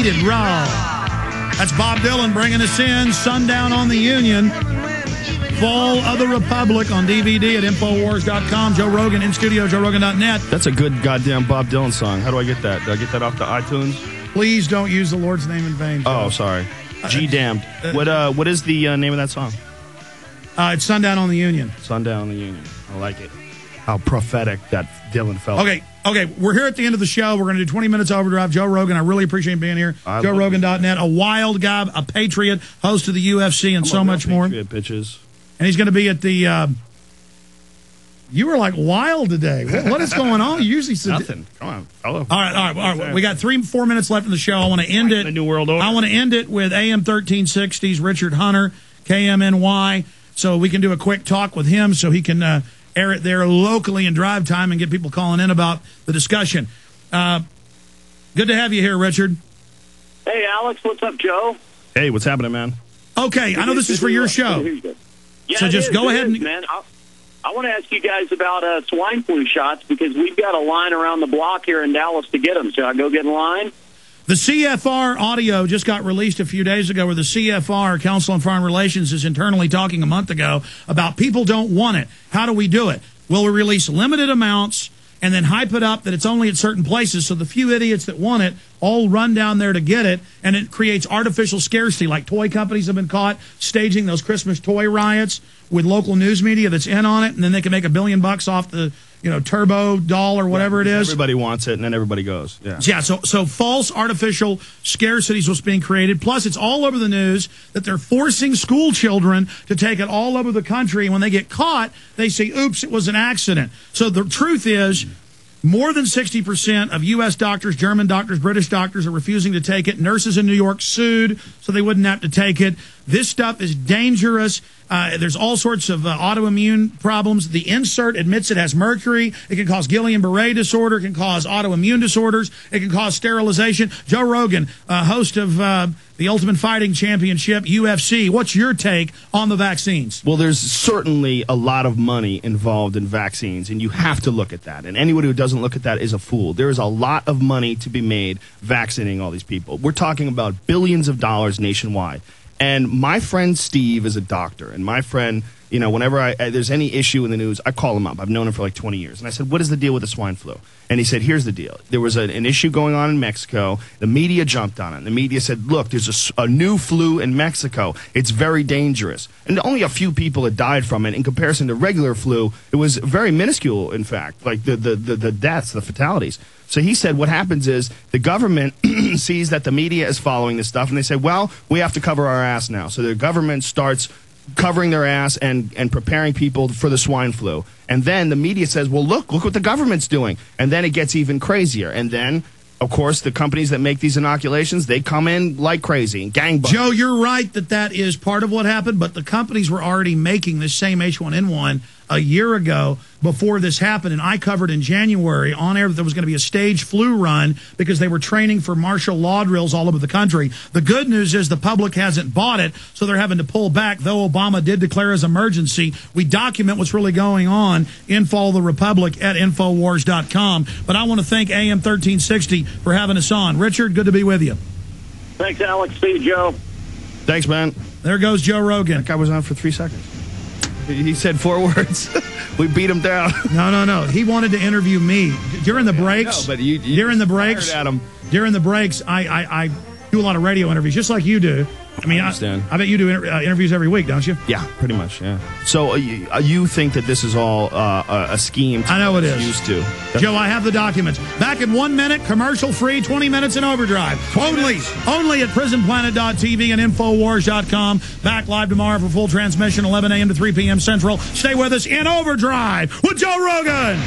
Needed Raw. That's Bob Dylan bringing us in. Sundown on the Union. Fall of the Republic on DVD at Infowars.com. Joe Rogan in studio, JoeRogan.net. That's a good goddamn Bob Dylan song. How do I get that? Do I get that off the iTunes? Please don't use the Lord's name in vain, Joe. Oh, sorry. G-damned. What is the name of that song? It's Sundown on the Union. Sundown on the Union. I like it. How prophetic that Dylan felt. Okay, we're here at the end of the show. We're going to do 20 minutes overdrive. Joe Rogan, I really appreciate him being here. JoeRogan.net, a wild guy, a patriot, host of the UFC, and so much more. Bitches. And he's going to be at the... you were like wild today. What is going on? You usually nothing. Come on. Hello. All right. We got 3-4 minutes left in the show. I want to end it. The New World Order. I want to end it with AM 1360's Richard Hunter, KMNY, so we can do a quick talk with him so he can air it there locally in drive time and get people calling in about the discussion. Good to have you here, Richard. Hey, Alex. What's up, Joe? Hey, what's happening, man? Okay, I know this is for your show. Yeah, so just go ahead, man. I want to ask you guys about swine flu shots because we've got a line around the block here in Dallas to get them. Should I go get in line? The CFR audio just got released a few days ago where the CFR, Council on Foreign Relations, is internally talking a month ago about people don't want it. How do we do it? Well, we release limited amounts and then hype it up that it's only at certain places, so the few idiots that want it all run down there to get it, and it creates artificial scarcity, like toy companies have been caught staging those Christmas toy riots with local news media that's in on it, and then they can make $1 billion off the turbo doll or whatever it is. Everybody wants it, and then everybody goes. Yeah, so false artificial scarcity is what's being created. Plus, it's all over the news that they're forcing school children to take it all over the country. And when they get caught, they say, oops, it was an accident. So the truth is, more than 60% of U.S. doctors, German doctors, British doctors are refusing to take it. Nurses in New York sued so they wouldn't have to take it. This stuff is dangerous. There's all sorts of autoimmune problems. The insert admits it has mercury. It can cause Guillain-Barré disorder. It can cause autoimmune disorders. It can cause sterilization. Joe Rogan, host of the Ultimate Fighting Championship, UFC. What's your take on the vaccines? Well, there's certainly a lot of money involved in vaccines, and you have to look at that. And anyone who doesn't look at that is a fool. There is a lot of money to be made vaccinating all these people. We're talking about billions of dollars nationwide. And my friend Steve is a doctor, and my friend, whenever there's any issue in the news, I call him up. I've known him for like 20 years. And I said, what is the deal with the swine flu? And he said, here's the deal. There was an issue going on in Mexico. The media jumped on it. The media said, look, there's a new flu in Mexico. It's very dangerous. And only a few people had died from it. In comparison to regular flu, it was very minuscule, in fact, like the deaths, the fatalities. So he said what happens is the government sees that the media is following this stuff, and they say, well, we have to cover our ass now. So the government starts covering their ass and preparing people for the swine flu. And then the media says, well, look what the government's doing. And then it gets even crazier. And then, of course, the companies that make these inoculations, they come in like crazy and gangbusters. Joe, you're right that is part of what happened, but the companies were already making this same H1N1 a year ago before this happened, and I covered in January on air that there was going to be a staged flu run because they were training for martial law drills all over the country. The good news is the public hasn't bought it, so they're having to pull back, though Obama did declare his emergency. We document what's really going on in Fall of the Republic at Infowars.com. But I want to thank AM 1360 for having us on. Richard, good to be with you. Thanks, Alex. See you, Joe. Thanks, man. There goes Joe Rogan. That guy was on for 3 seconds. He said 4 words. We beat him down. No. He wanted to interview me during the breaks. No, but you during the breaks, at him. During the breaks, I do a lot of radio interviews, just like you do. I mean, I bet you do interviews every week, don't you? Yeah, pretty much. Yeah. So you think that this is all a scheme? I know it is. Used to. Joe, I have the documents. Back in 1 minute, commercial-free, 20 minutes in overdrive. Only at PrisonPlanet.tv and Infowars.com. Back live tomorrow for full transmission, 11 a.m. to 3 p.m. Central. Stay with us in Overdrive with Joe Rogan.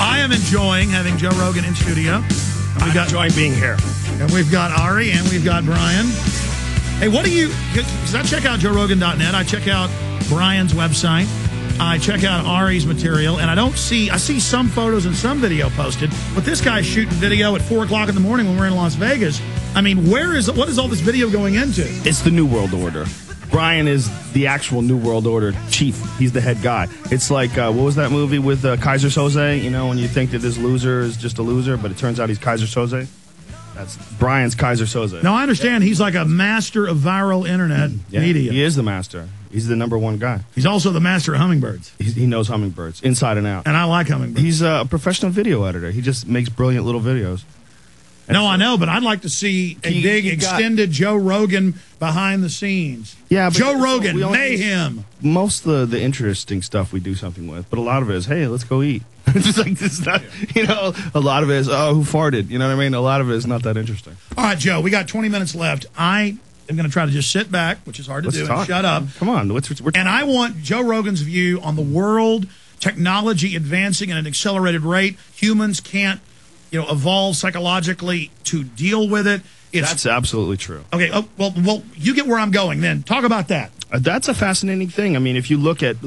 I am enjoying having Joe Rogan in studio. I'm enjoying being here. And we've got Ari and we've got Brian. Hey, what do you... Because I check out JoeRogan.net. I check out Brian's website. I check out Ari's material. And I see some photos and some video posted. But this guy's shooting video at 4 o'clock in the morning when we're in Las Vegas. I mean, what is all this video going into? It's the New World Order. Brian is the actual New World Order chief. He's the head guy. It's like, what was that movie with Kaiser Soze? You know, when you think that this loser is just a loser, but it turns out he's Kaiser Soze? That's Brian's Kaiser Soze. No, I understand. He's like a master of viral internet media. He is the master. He's the #1 guy. He's also the master of hummingbirds. He knows hummingbirds inside and out. And I like hummingbirds. He's a professional video editor. He just makes brilliant little videos. No, I know, but I'd like to see a big extended Joe Rogan behind the scenes. Yeah, but Joe Rogan, mayhem. Most of the interesting stuff we do something with, but a lot of it is, hey, let's go eat. It's just like this stuff, you know. A lot of it is, oh, who farted? You know what I mean? A lot of it is not that interesting. All right, Joe, we got 20 minutes left. I am going to try to just sit back, which is hard to do, and shut up. Come on, and I want Joe Rogan's view on the world, technology advancing at an accelerated rate. Humans can't, evolve psychologically to deal with it. That's absolutely true. Okay, well, you get where I'm going then. Talk about that. That's a fascinating thing. I mean, if you look at,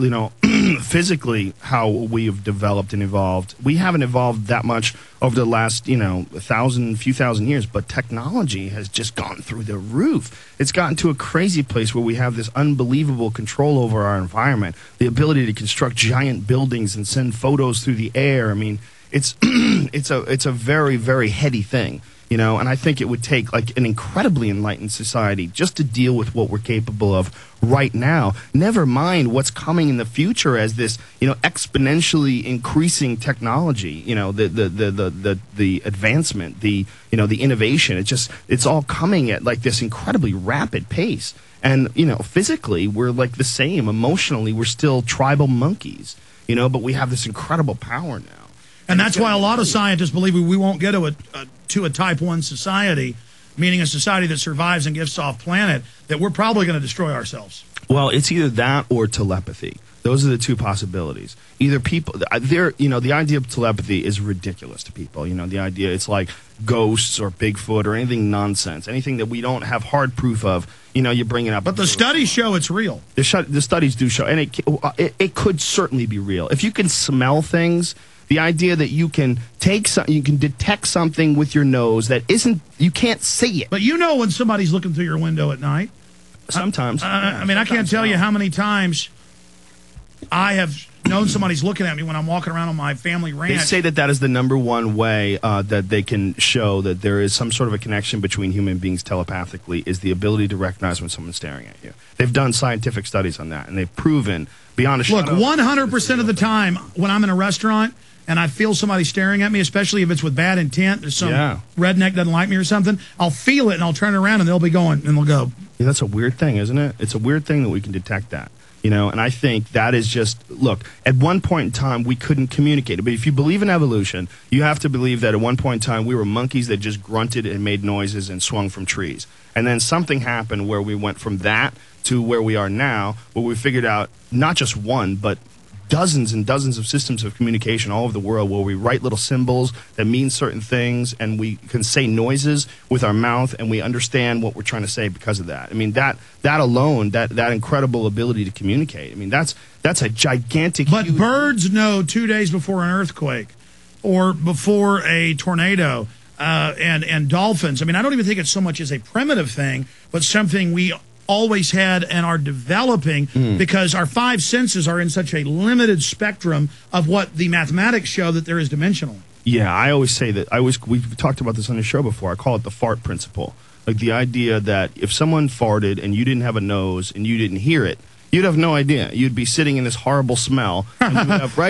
physically how we have developed and evolved, we haven't evolved that much over the last, few thousand years, but technology has just gone through the roof. It's gotten to a crazy place where we have this unbelievable control over our environment, the ability to construct giant buildings and send photos through the air. I mean, it's it's a very, very heady thing, and I think it would take like an incredibly enlightened society just to deal with what we're capable of right now. Never mind what's coming in the future as this, exponentially increasing technology, the advancement, the innovation. It's all coming at like this incredibly rapid pace. And, physically we're like the same. Emotionally, we're still tribal monkeys, but we have this incredible power now. And that's why a lot of scientists believe we won't get to a type 1 society, meaning a society that survives and gets off planet, that we're probably going to destroy ourselves. Well, it's either that or telepathy. Those are the two possibilities. Either people, the idea of telepathy is ridiculous to people. The idea it's like ghosts or Bigfoot or anything nonsense, anything that we don't have hard proof of. You bring it up. But the studies show it's real. The studies do show, and it could certainly be real. If you can smell things, the idea that you can you can detect something with your nose that you can't see it. But when somebody's looking through your window at night. Sometimes. I can't tell you how many times I have known somebody's looking at me when I'm walking around on my family ranch. They say that is the #1 way that they can show that there is some sort of a connection between human beings telepathically is the ability to recognize when someone's staring at you. They've done scientific studies on that, and they've proven beyond a shadow. Look, 100% of the time when I'm in a restaurant and I feel somebody staring at me, especially if it's with bad intent, there's some redneck doesn't like me or something, I'll feel it and I'll turn around and they'll be going and they'll go. Yeah, that's a weird thing, isn't it? It's a weird thing that we can detect that. And I think that is just, look, at one point in time, we couldn't communicate it. But if you believe in evolution, you have to believe that at one point in time, we were monkeys that just grunted and made noises and swung from trees. And then something happened where we went from that to where we are now, where we figured out not just one, but dozens and dozens of systems of communication all over the world where we write little symbols that mean certain things and we can say noises with our mouth and we understand what we're trying to say because of that. I mean, that alone, that incredible ability to communicate, I mean, that's a gigantic... But birds know 2 days before an earthquake or before a tornado and dolphins. I mean, I don't even think it's so much as a primitive thing, but something we always had and are developing because our 5 senses are in such a limited spectrum of what the mathematics show that there is dimensionally. Yeah, I always say that. We've talked about this on the show before. I call it the fart principle. Like the idea that if someone farted and you didn't have a nose and you didn't hear it, you'd have no idea. You'd be sitting in this horrible smell, and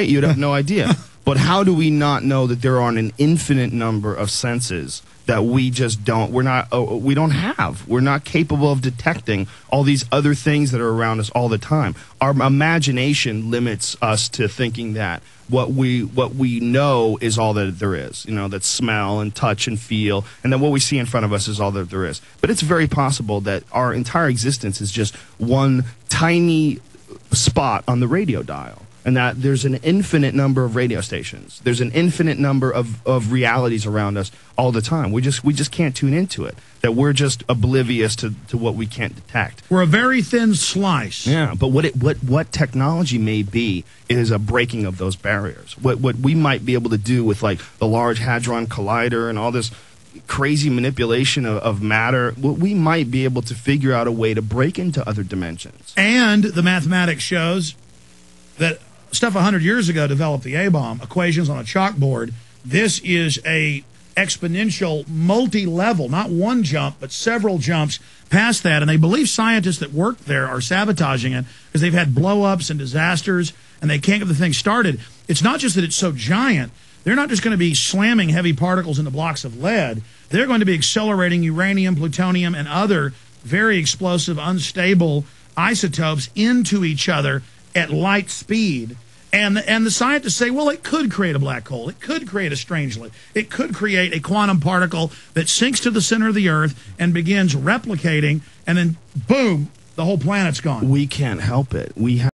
you'd have no idea. But how do we not know that there are an infinite number of senses that we just don't, we don't have? We're not capable of detecting all these other things that are around us all the time. Our imagination limits us to thinking that what we know is all that there is, that smell and touch and feel, and that what we see in front of us is all that there is. But it's very possible that our entire existence is just one tiny spot on the radio dial. And that there's an infinite number of radio stations. There's an infinite number of realities around us all the time. We just can't tune into it. That we're just oblivious to what we can't detect. We're a very thin slice. Yeah, but what technology may be is a breaking of those barriers. What we might be able to do with like the Large Hadron Collider and all this crazy manipulation of matter, we might be able to figure out a way to break into other dimensions. And the mathematics shows that stuff 100 years ago developed the A-bomb, equations on a chalkboard. This is a exponential, multi-level, not one jump, but several jumps past that. And they believe scientists that work there are sabotaging it because they've had blow-ups and disasters, and they can't get the thing started. It's not just that it's so giant. They're not just going to be slamming heavy particles into blocks of lead. They're going to be accelerating uranium, plutonium, and other very explosive, unstable isotopes into each other at light speed. And the scientists say, well, it could create a black hole. It could create a strangelet. It could create a quantum particle that sinks to the center of the Earth and begins replicating, and then, boom, the whole planet's gone. We can't help it. We have